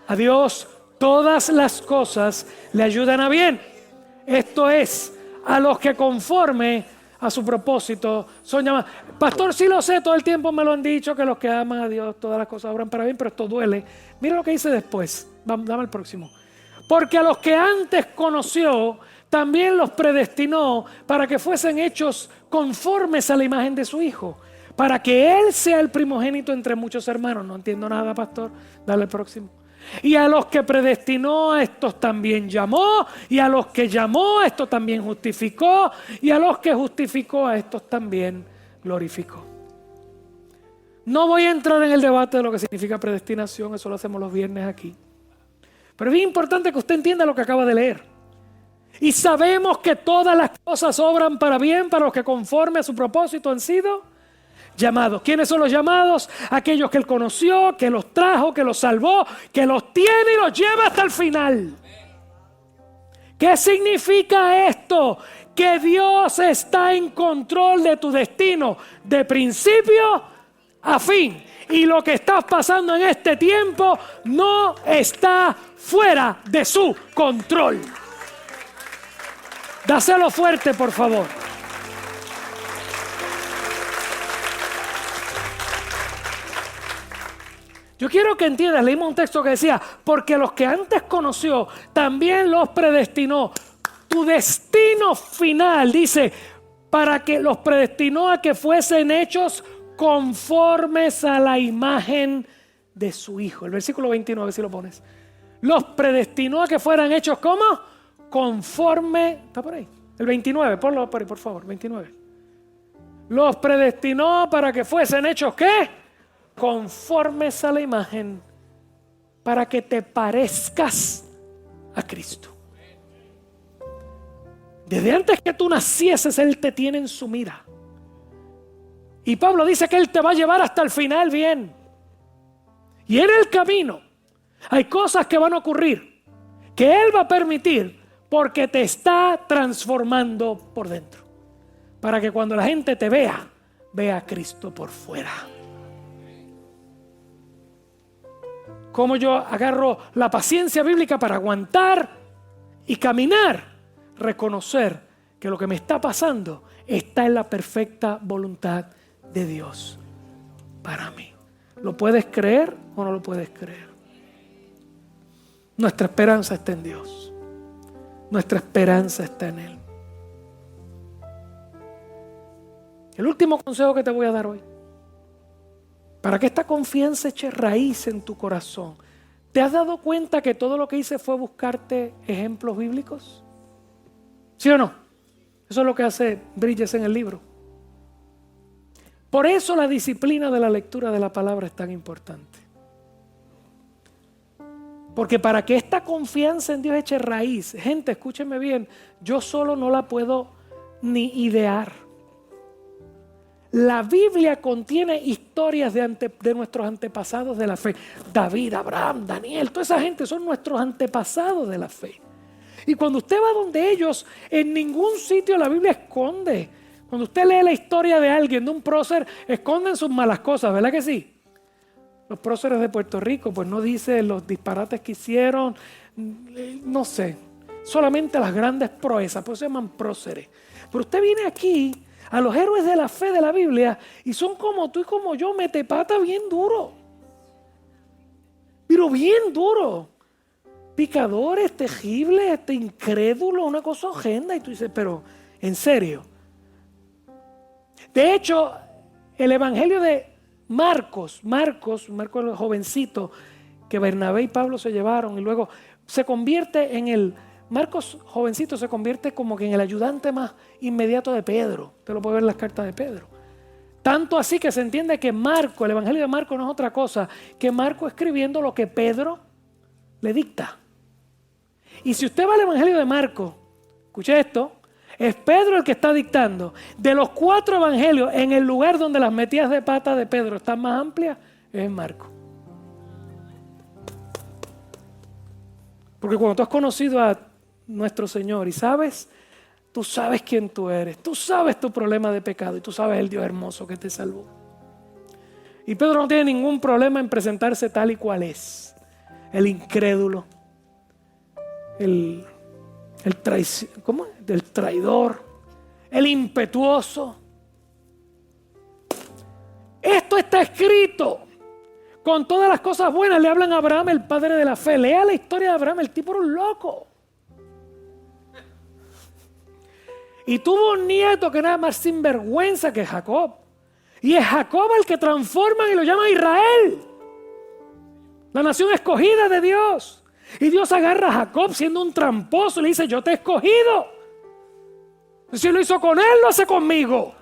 A Dios todas las cosas le ayudan a bien. Esto es, a los que conforme a su propósito son llamados. Pastor, sí lo sé, todo el tiempo me lo han dicho, que los que aman a Dios todas las cosas obran para bien, pero esto duele. Mira lo que dice después. Dame el próximo. Porque a los que antes conoció, también los predestinó para que fuesen hechos conformes a la imagen de su Hijo, para que Él sea el primogénito entre muchos hermanos. No entiendo nada, pastor. Dale el próximo. Y a los que predestinó, a estos también llamó, y a los que llamó, a estos también justificó, y a los que justificó, a estos también glorificó. No voy a entrar en el debate de lo que significa predestinación, eso lo hacemos los viernes aquí. Pero es bien importante que usted entienda lo que acaba de leer. Y sabemos que todas las cosas obran para bien para los que conforme a su propósito han sido llamados. ¿Quiénes son los llamados? Aquellos que Él conoció, que los trajo, que los salvó, que los tiene y los lleva hasta el final. ¿Qué significa esto? Que Dios está en control de tu destino de principio a fin. Y lo que estás pasando en este tiempo no está fuera de su control. Dáselo fuerte, por favor. Yo quiero que entiendas, leímos un texto que decía, porque los que antes conoció, también los predestinó. Tu destino final, dice, para que los predestinó a que fuesen hechos conformes a la imagen de su Hijo. El versículo 21, a ver si lo pones. Los predestinó a que fueran hechos, ¿cómo? Conforme, ¿está por ahí? El 29, ponlo por ahí, por favor, 29. Los predestinó para que fuesen hechos, ¿qué? Conformes a la imagen, para que te parezcas a Cristo. Desde antes que tú nacieses, Él te tiene en su mira. Y Pablo dice que Él te va a llevar hasta el final bien. Y en el camino hay cosas que van a ocurrir, que Él va a permitir, porque te está transformando por dentro. Para que cuando la gente te vea, vea a Cristo por fuera. Cómo yo agarro la paciencia bíblica para aguantar y caminar, reconocer que lo que me está pasando está en la perfecta voluntad de Dios para mí. ¿Lo puedes creer o no lo puedes creer? Nuestra esperanza está en Dios. Nuestra esperanza está en Él. El último consejo que te voy a dar hoy, para que esta confianza eche raíz en tu corazón. ¿Te has dado cuenta que todo lo que hice fue buscarte ejemplos bíblicos? ¿Sí o no? Eso es lo que hace Bridges en el libro. Por eso la disciplina de la lectura de la palabra es tan importante. Porque para que esta confianza en Dios eche raíz, gente, escúchenme bien, yo solo no la puedo ni idear. La Biblia contiene historias de nuestros antepasados de la fe. David, Abraham, Daniel, toda esa gente son nuestros antepasados de la fe. Y cuando usted va donde ellos, en ningún sitio la Biblia esconde. Cuando usted lee la historia de alguien, de un prócer, esconden sus malas cosas, ¿verdad que sí? Los próceres de Puerto Rico, pues no dice los disparates que hicieron, no sé, solamente las grandes proezas, pues se llaman próceres. Pero usted viene aquí a los héroes de la fe de la Biblia y son como tú y como yo, metepata bien duro. Pero bien duro. Picadores, tejibles, incrédulos, una cosa horrenda. Y tú dices, pero, ¿en serio? De hecho, el evangelio de Marcos el jovencito que Bernabé y Pablo se llevaron y luego se convierte en el... Marcos jovencito se convierte como que en el ayudante más inmediato de Pedro. Usted lo puede ver en las cartas de Pedro. Tanto así que se entiende que Marco, el evangelio de Marco no es otra cosa que Marco escribiendo lo que Pedro le dicta. Y si usted va al evangelio de Marco, escuche esto, es Pedro el que está dictando. De los 4 evangelios, en el lugar donde las metidas de pata de Pedro están más amplias, es en Marco. Porque cuando tú has conocido a nuestro Señor y sabes, tú sabes quién tú eres, tú sabes tu problema de pecado y tú sabes el Dios hermoso que te salvó. Y Pedro no tiene ningún problema en presentarse tal y cual es. El incrédulo, el traidor, el impetuoso. Esto está escrito. Con todas las cosas buenas le hablan a Abraham, el padre de la fe. Lea la historia de Abraham, el tipo era un loco. Y tuvo un nieto que era más sinvergüenza que Jacob. Y es Jacob el que transforman y lo llaman Israel. La nación escogida de Dios. Y Dios agarra a Jacob siendo un tramposo y le dice, yo te he escogido. Si lo hizo con él, lo hace conmigo.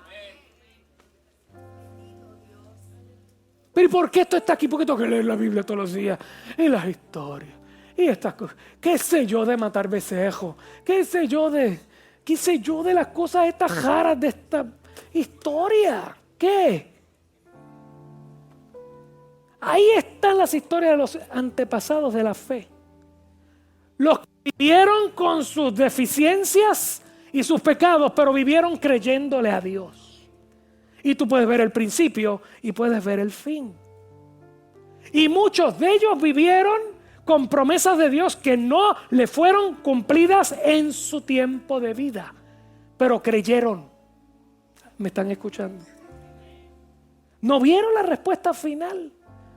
Pero ¿y por qué esto está aquí? Porque tengo que leer la Biblia todos los días. Y las historias. Y estas cosas. ¿Qué sé yo de matar becerros? ¿Qué sé yo de las cosas estas raras de esta historia? ¿Qué? Ahí están las historias de los antepasados de la fe. Los que vivieron con sus deficiencias y sus pecados, pero vivieron creyéndole a Dios. Y tú puedes ver el principio y puedes ver el fin. Y muchos de ellos vivieron con promesas de Dios que no le fueron cumplidas en su tiempo de vida, pero creyeron. ¿Me están escuchando? No vieron la respuesta final,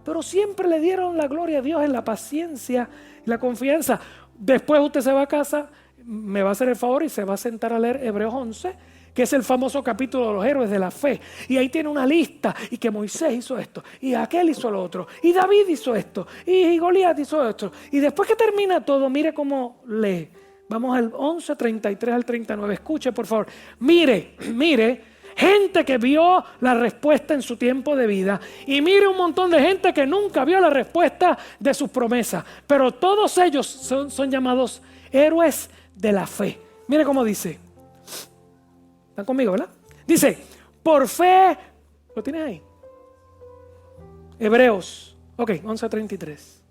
pero siempre le dieron la gloria a Dios en la paciencia y la confianza. Después usted se va a casa, me va a hacer el favor y se va a sentar a leer Hebreos 11, que es el famoso capítulo de los héroes de la fe. Y ahí tiene una lista, y que Moisés hizo esto, y aquel hizo lo otro, y David hizo esto, y Goliat hizo esto. Y después que termina todo, mire cómo lee. Vamos al 11, 33 al 39. Escuche, por favor. Mire, gente que vio la respuesta en su tiempo de vida, y mire un montón de gente que nunca vio la respuesta de sus promesas. Pero todos ellos son llamados héroes de la fe. Mire cómo dice. ¿Están conmigo, verdad? Dice, por fe, ¿lo tienes ahí? Hebreos, 11:33.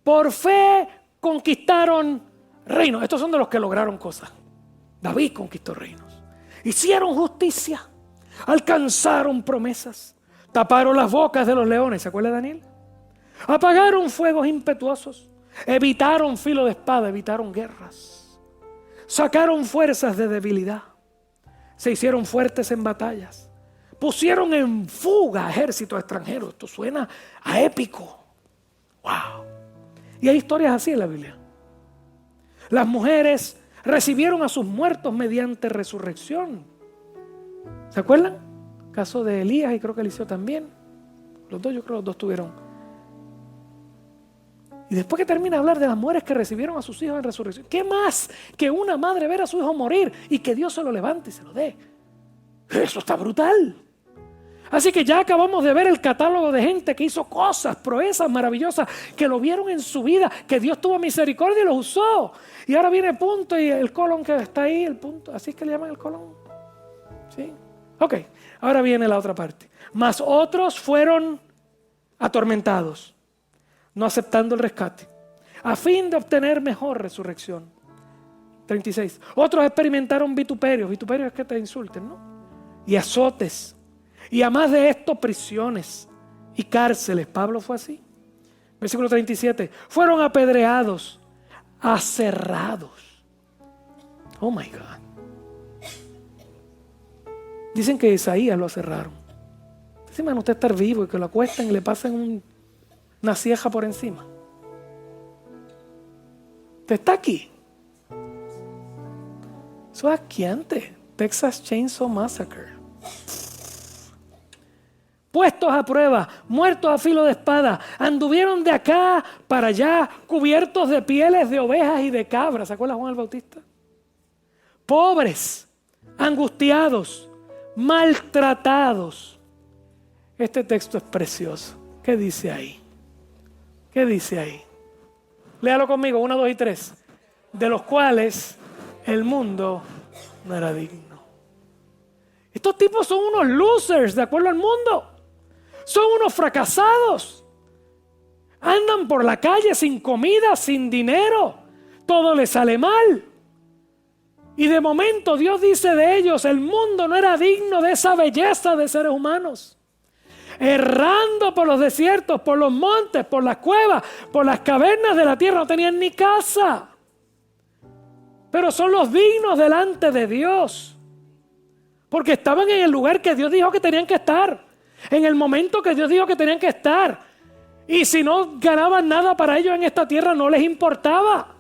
Por fe conquistaron reinos. Estos son de los que lograron cosas. David conquistó reinos. Hicieron justicia, alcanzaron promesas, taparon las bocas de los leones. ¿Se acuerda de Daniel? Apagaron fuegos impetuosos, evitaron filo de espada, evitaron guerras, sacaron fuerzas de debilidad. Se hicieron fuertes en batallas. Pusieron en fuga a ejércitos extranjeros. Esto suena a épico. ¡Wow! Y hay historias así en la Biblia. Las mujeres recibieron a sus muertos mediante resurrección. ¿Se acuerdan? Caso de Elías y creo que Eliseo también. Yo creo que los dos tuvieron. Y después que termina de hablar de las mujeres que recibieron a sus hijos en resurrección, ¿qué más que una madre ver a su hijo morir y que Dios se lo levante y se lo dé? Eso está brutal. Así que ya acabamos de ver el catálogo de gente que hizo cosas, proezas maravillosas, que lo vieron en su vida, que Dios tuvo misericordia y los usó. Y ahora viene el punto y el colon que está ahí, el punto, así es que le llaman el colon. ¿Sí? Ok, ahora viene la otra parte. Mas otros fueron atormentados, no aceptando el rescate, a fin de obtener mejor resurrección. 36. Otros experimentaron vituperios. Vituperios es que te insulten, ¿no? Y azotes. Y además de esto, prisiones y cárceles. Pablo fue así. Versículo 37. Fueron apedreados, aserrados. Oh my God. Dicen que Isaías lo aserraron. ¿Se imagina usted estar vivo y que lo acuesten y le pasen una cieja por encima? Usted está aquí. Eso es asqueante. Texas Chainsaw Massacre. Puestos a prueba, muertos a filo de espada, anduvieron de acá para allá, cubiertos de pieles de ovejas y de cabras. ¿Se acuerda Juan el Bautista? Pobres, angustiados, maltratados. Este texto es precioso. ¿Qué dice ahí? ¿Qué dice ahí? Léalo conmigo, 1, 2 y 3. De los cuales el mundo no era digno. Estos tipos son unos losers de acuerdo al mundo. Son unos fracasados. Andan por la calle sin comida, sin dinero. todo les sale mal. Y de momento Dios dice de ellos, el mundo no era digno de esa belleza de seres humanos. Errando por los desiertos, por los montes, por las cuevas, por las cavernas de la tierra, no tenían ni casa. Pero son los dignos delante de Dios. Porque estaban en el lugar que Dios dijo que tenían que estar. En el momento que Dios dijo que tenían que estar. Y si no ganaban nada para ellos en esta tierra, no les importaba.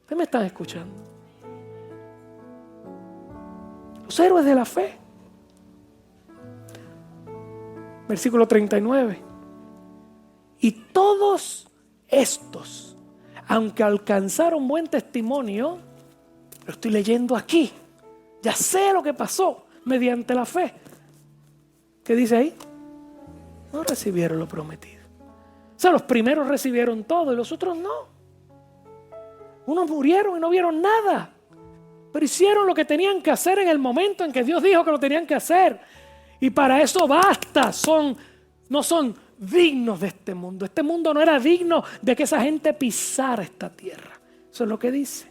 ¿Ustedes me están escuchando? Los héroes de la fe. Versículo 39. Y todos estos, aunque alcanzaron buen testimonio, lo estoy leyendo aquí, ya sé lo que pasó mediante la fe. ¿Qué dice ahí? No recibieron lo prometido. O sea, los primeros recibieron todo y los otros no. Unos murieron y no vieron nada, pero hicieron lo que tenían que hacer en el momento en que Dios dijo que lo tenían que hacer. Y para eso basta, no son dignos de este mundo. Este mundo no era digno de que esa gente pisara esta tierra. Eso es lo que dice.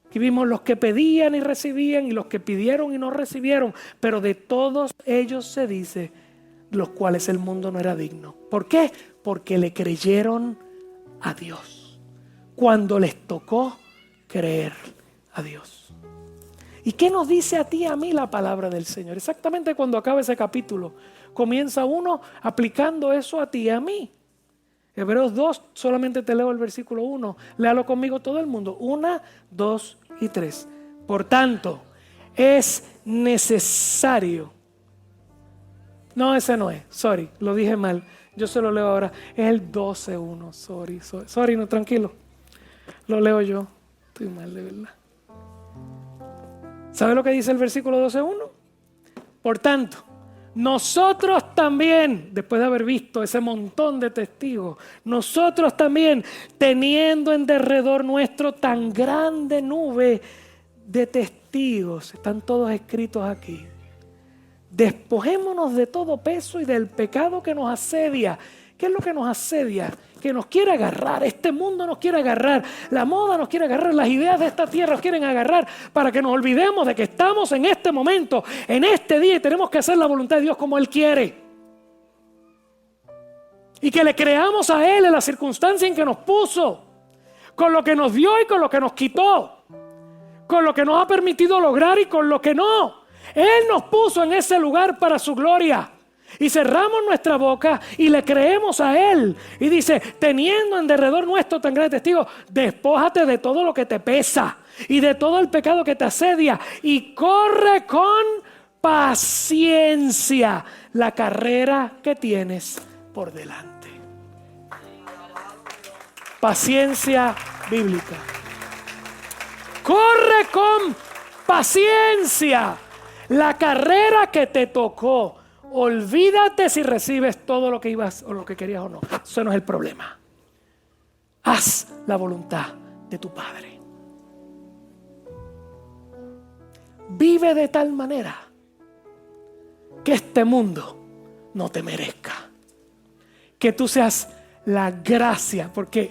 Aquí vimos los que pedían y recibían y los que pidieron y no recibieron. Pero de todos ellos se dice, los cuales el mundo no era digno. ¿Por qué? Porque le creyeron a Dios. Cuando les tocó creer a Dios. ¿Y qué nos dice a ti y a mí la palabra del Señor? Exactamente cuando acaba ese capítulo, comienza uno aplicando eso a ti y a mí. Hebreos 2, solamente te leo el versículo 1. Léalo conmigo todo el mundo. 1, 2 y 3. Por tanto, es necesario. No, ese no es. Sorry, lo dije mal. Yo se lo leo ahora. Es el 12.1. Sorry, no, tranquilo. Lo leo yo. Estoy mal, de verdad. ¿Sabe lo que dice el versículo 12.1? Por tanto, nosotros también, después de haber visto ese montón de testigos, nosotros también, teniendo en derredor nuestro tan grande nube de testigos, están todos escritos aquí. Despojémonos de todo peso y del pecado que nos asedia. ¿Qué es lo que nos asedia? Que nos quiere agarrar, este mundo nos quiere agarrar, la moda nos quiere agarrar, las ideas de esta tierra nos quieren agarrar para que nos olvidemos de que estamos en este momento, en este día y tenemos que hacer la voluntad de Dios como Él quiere. Y que le creamos a Él en la circunstancia en que nos puso, con lo que nos dio y con lo que nos quitó, con lo que nos ha permitido lograr y con lo que no. Él nos puso en ese lugar para su gloria. Y cerramos nuestra boca y le creemos a Él. Y dice, teniendo en derredor nuestro tan grande testigo, despójate de todo lo que te pesa y de todo el pecado que te asedia y corre con paciencia la carrera que tienes por delante. Paciencia bíblica. Corre con paciencia la carrera que te tocó. Olvídate si recibes todo lo que ibas o lo que querías o no. Eso no es el problema. Haz la voluntad de tu Padre. Vive de tal manera que este mundo no te merezca. Que tú seas la gracia, porque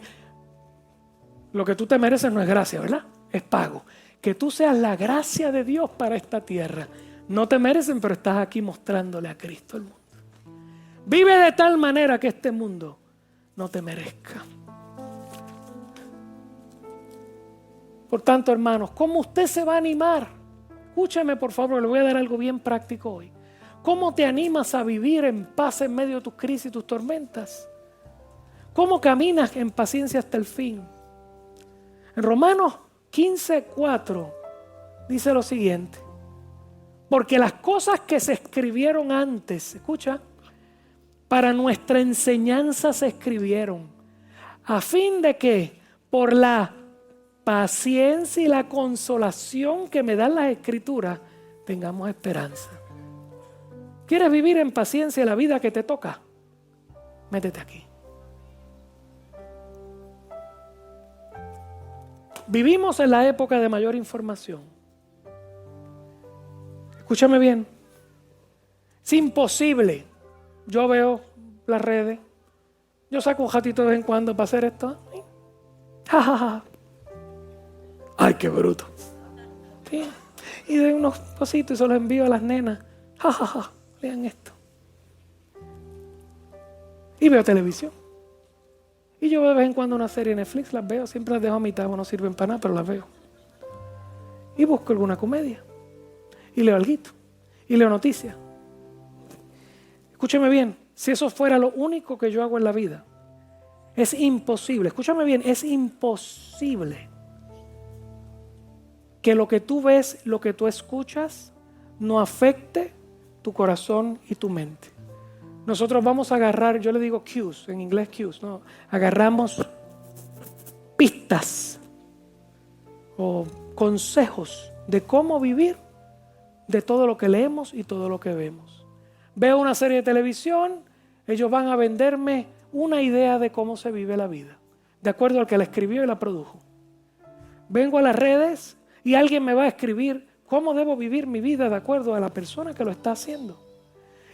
lo que tú te mereces no es gracia, ¿verdad? Es pago. Que tú seas la gracia de Dios para esta tierra. No te merecen, pero estás aquí mostrándole a Cristo al mundo. Vive de tal manera que este mundo no te merezca. Por tanto, hermanos, ¿cómo usted se va a animar? Escúchame, por favor, le voy a dar algo bien práctico hoy. ¿Cómo te animas a vivir en paz en medio de tus crisis y tus tormentas? ¿Cómo caminas en paciencia hasta el fin? En Romanos 15:4 dice lo siguiente. Porque las cosas que se escribieron antes, escucha, para nuestra enseñanza se escribieron, a fin de que por la paciencia y la consolación que me dan las escrituras, tengamos esperanza. ¿Quieres vivir en paciencia la vida que te toca? Métete aquí. Vivimos en la época de mayor información. Escúchame bien. Es imposible. Yo veo las redes. Yo saco un ratito de vez en cuando para hacer esto. Ja, ja, ja. Ay, qué bruto. Sí. Y de unos cositos y se los envío a las nenas. Ja, ja, ja. Lean esto. Y veo televisión. Y yo de vez en cuando una serie en Netflix, las veo. Siempre las dejo a mitad, no sirven para nada, pero las veo. Y busco alguna comedia. Y leo alguito. Y leo noticias. Escúcheme bien. Si eso fuera lo único que yo hago en la vida, es imposible. Escúchame bien, es imposible que lo que tú ves, lo que tú escuchas, no afecte tu corazón y tu mente. Nosotros vamos a agarrar, yo le digo cues, en inglés cues, ¿no? Agarramos pistas o consejos de cómo vivir de todo lo que leemos y todo lo que vemos. Veo una serie de televisión, ellos van a venderme una idea de cómo se vive la vida, de acuerdo al que la escribió y la produjo. Vengo a las redes y alguien me va a escribir cómo debo vivir mi vida de acuerdo a la persona que lo está haciendo.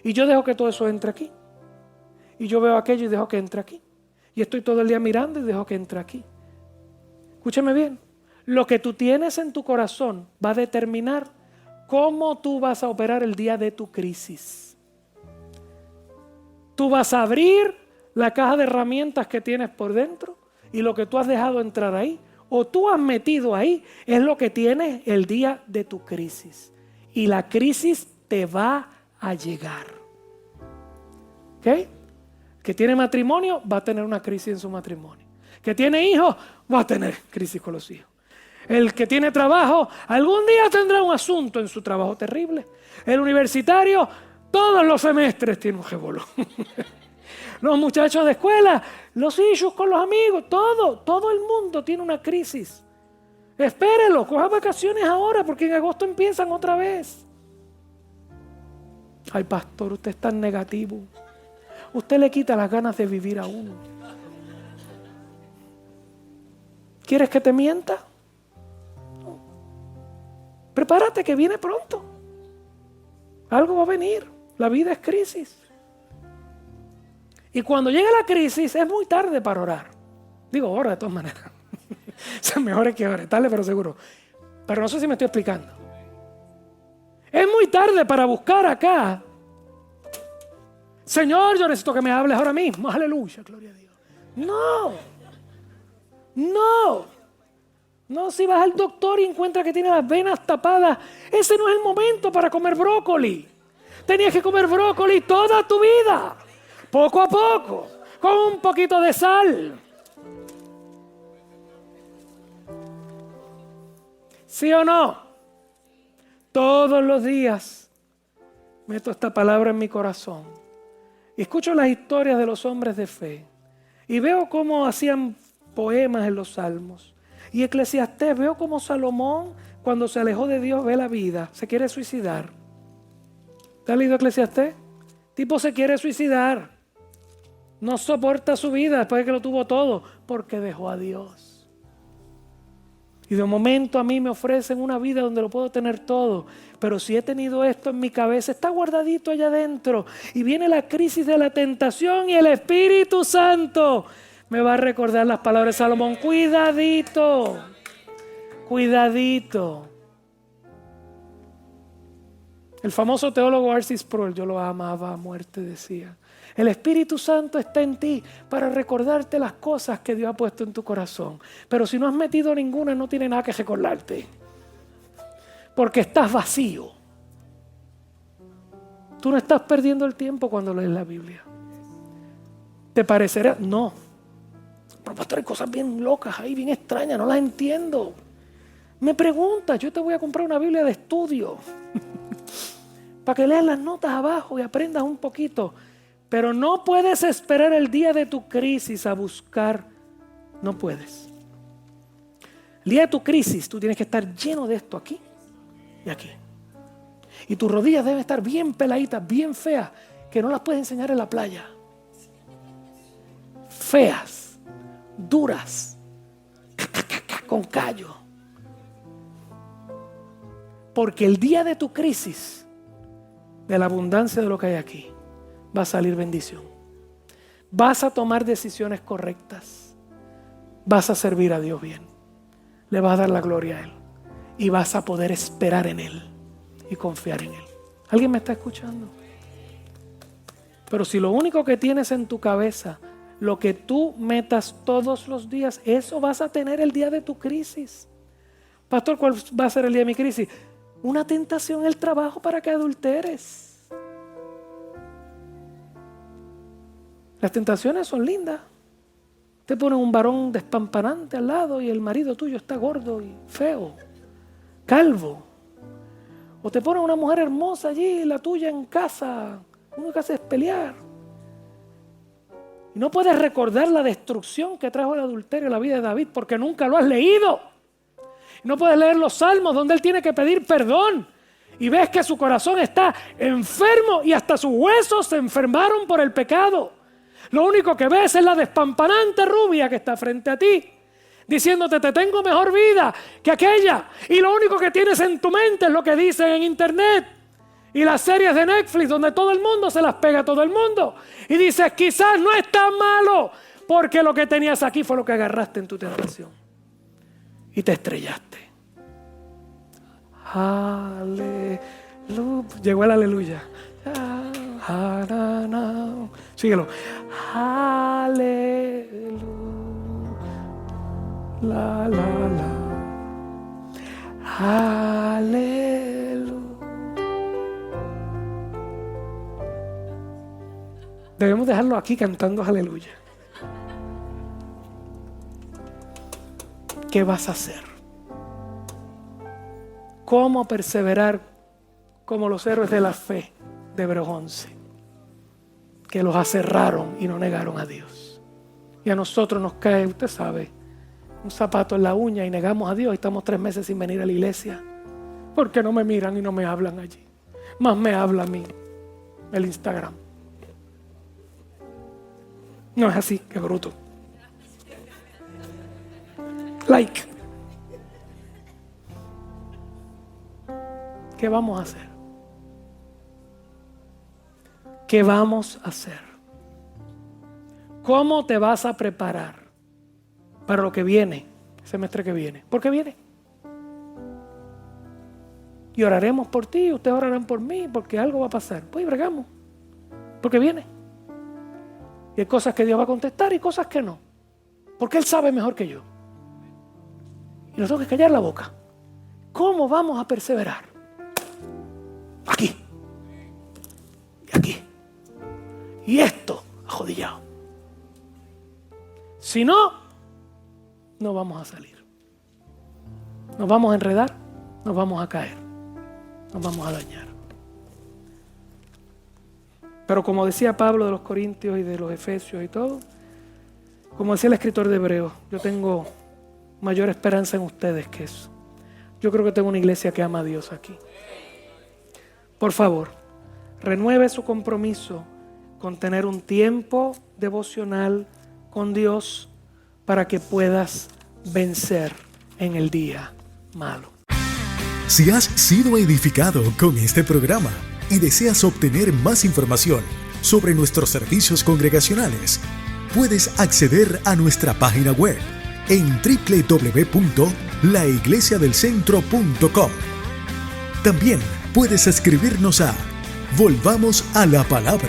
Y yo dejo que todo eso entre aquí. Y yo veo aquello y dejo que entre aquí. Y estoy todo el día mirando y dejo que entre aquí. Escúchame bien. Lo que tú tienes en tu corazón va a determinar cómo tú vas a operar el día de tu crisis. Tú vas a abrir la caja de herramientas que tienes por dentro y lo que tú has dejado entrar ahí o tú has metido ahí es lo que tienes el día de tu crisis. Y la crisis te va a llegar. ¿Ok? Que tiene matrimonio va a tener una crisis en su matrimonio. Que tiene hijos va a tener crisis con los hijos. El que tiene trabajo algún día tendrá un asunto en su trabajo terrible. El universitario todos los semestres tiene un revolú. Los muchachos de escuela, los issues con los amigos, todo el mundo tiene una crisis. Espérelo, coja vacaciones ahora porque en agosto empiezan otra vez. Ay, pastor, usted es tan negativo. Usted le quita las ganas de vivir a uno. ¿Quieres que te mienta? No. Prepárate que viene pronto. Algo va a venir. La vida es crisis. Y cuando llega la crisis es muy tarde para orar. Digo, ora de todas maneras. Son mejores que ore, tarde pero seguro. Pero no sé si me estoy explicando. Es muy tarde para buscar acá. Señor, yo necesito que me hables ahora mismo. Aleluya, gloria a Dios. No, si vas al doctor y encuentras que tiene las venas tapadas, ese no es el momento para comer brócoli. Tenías que comer brócoli toda tu vida. Poco a poco, con un poquito de sal. ¿Sí o no? Todos los días meto esta palabra en mi corazón y escucho las historias de los hombres de fe y veo cómo hacían poemas en los salmos. Y Eclesiastés, veo cómo Salomón, cuando se alejó de Dios, ve la vida, se quiere suicidar. ¿Te has leído Eclesiastés? Tipo se quiere suicidar. No soporta su vida después de que lo tuvo todo, porque dejó a Dios. Y de momento a mí me ofrecen una vida donde lo puedo tener todo. Pero si he tenido esto en mi cabeza, está guardadito allá adentro. Y viene la crisis de la tentación y el Espíritu Santo me va a recordar las palabras de Salomón. Cuidadito, cuidadito. El famoso teólogo R.C. Sproul, yo lo amaba a muerte, decía: el Espíritu Santo está en ti para recordarte las cosas que Dios ha puesto en tu corazón. Pero si no has metido ninguna, no tiene nada que recordarte. Porque estás vacío. Tú no estás perdiendo el tiempo cuando lees la Biblia. ¿Te parecerá? No. Pero pastor, hay cosas bien locas ahí, bien extrañas, no las entiendo. Me preguntas, yo te voy a comprar una Biblia de estudio. Para que leas las notas abajo y aprendas un poquito. Pero no puedes esperar el día de tu crisis a buscar. No puedes. El día de tu crisis tú tienes que estar lleno de esto aquí y aquí. Y tus rodillas deben estar bien peladitas, bien feas, que no las puedes enseñar en la playa. Feas, duras, con callo. Porque el día de tu crisis, de la abundancia de lo que hay aquí, va a salir bendición. Vas a tomar decisiones correctas. vas a servir a Dios bien. Le vas a dar la gloria a Él. Y vas a poder esperar en Él y confiar en Él. ¿Alguien me está escuchando? Pero si lo único que tienes en tu cabeza, lo que tú metas todos los días, eso vas a tener el día de tu crisis. Pastor, ¿cuál va a ser el día de mi crisis? Una tentación en el trabajo para que adulteres. Las tentaciones son lindas. Te ponen un varón despampanante al lado y el marido tuyo está gordo y feo, calvo. O te ponen una mujer hermosa allí, la tuya en casa. Uno que hace es pelear. Y no puedes recordar la destrucción que trajo el adulterio en la vida de David porque nunca lo has leído. No puedes leer los salmos donde él tiene que pedir perdón. Y ves que su corazón está enfermo y hasta sus huesos se enfermaron por el pecado. Lo único que ves es la despampanante rubia que está frente a ti, diciéndote te tengo mejor vida que aquella. Y lo único que tienes en tu mente es lo que dicen en internet y las series de Netflix donde todo el mundo se las pega a todo el mundo. Y dices quizás no es tan malo porque lo que tenías aquí fue lo que agarraste en tu tentación. Y te estrellaste. Aleluya. Llegó el aleluya. Síguelo. Aleluya. La, la, la. Aleluya. Debemos dejarlo aquí cantando aleluya. ¿Qué vas a hacer? ¿Cómo perseverar como los héroes de la fe de Hebreos 11? Que los aserraron y no negaron a Dios. Y a nosotros nos cae, usted sabe, un zapato en la uña y negamos a Dios y estamos 3 meses sin venir a la iglesia. Porque no me miran y no me hablan allí. Más me habla a mí el Instagram. No es así, qué bruto. Like. ¿Qué vamos a hacer? ¿Qué vamos a hacer? ¿Cómo te vas a preparar para lo que viene, el semestre que viene? Porque viene. Y oraremos por ti, ustedes orarán por mí, porque algo va a pasar. Pues bregamos, porque viene. Y hay cosas que Dios va a contestar y cosas que no. Porque Él sabe mejor que yo. Y nos tengo que callar la boca. ¿Cómo vamos a perseverar? Aquí. Y aquí. Y esto, ajodillado. Si no, no vamos a salir. Nos vamos a enredar, nos vamos a caer, nos vamos a dañar. Pero como decía Pablo de los Corintios y de los Efesios y todo, como decía el escritor de Hebreos, yo tengo mayor esperanza en ustedes que eso. Yo creo que tengo una iglesia que ama a Dios aquí. Por favor, renueve su compromiso con tener un tiempo devocional con Dios para que puedas vencer en el día malo. Si has sido edificado con este programa y deseas obtener más información sobre nuestros servicios congregacionales, puedes acceder a nuestra página web en www.laiglesiadelcentro.com. También puedes escribirnos a Volvamos a la Palabra,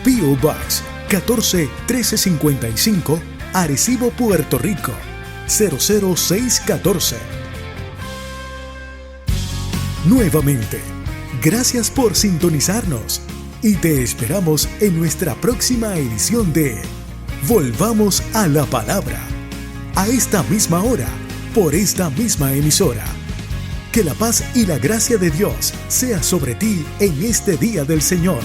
P.O. Box 141355, Arecibo, Puerto Rico 00614. Nuevamente, gracias por sintonizarnos y te esperamos en nuestra próxima edición de Volvamos a la Palabra, a esta misma hora, por esta misma emisora. Que la paz y la gracia de Dios sea sobre ti en este día del Señor.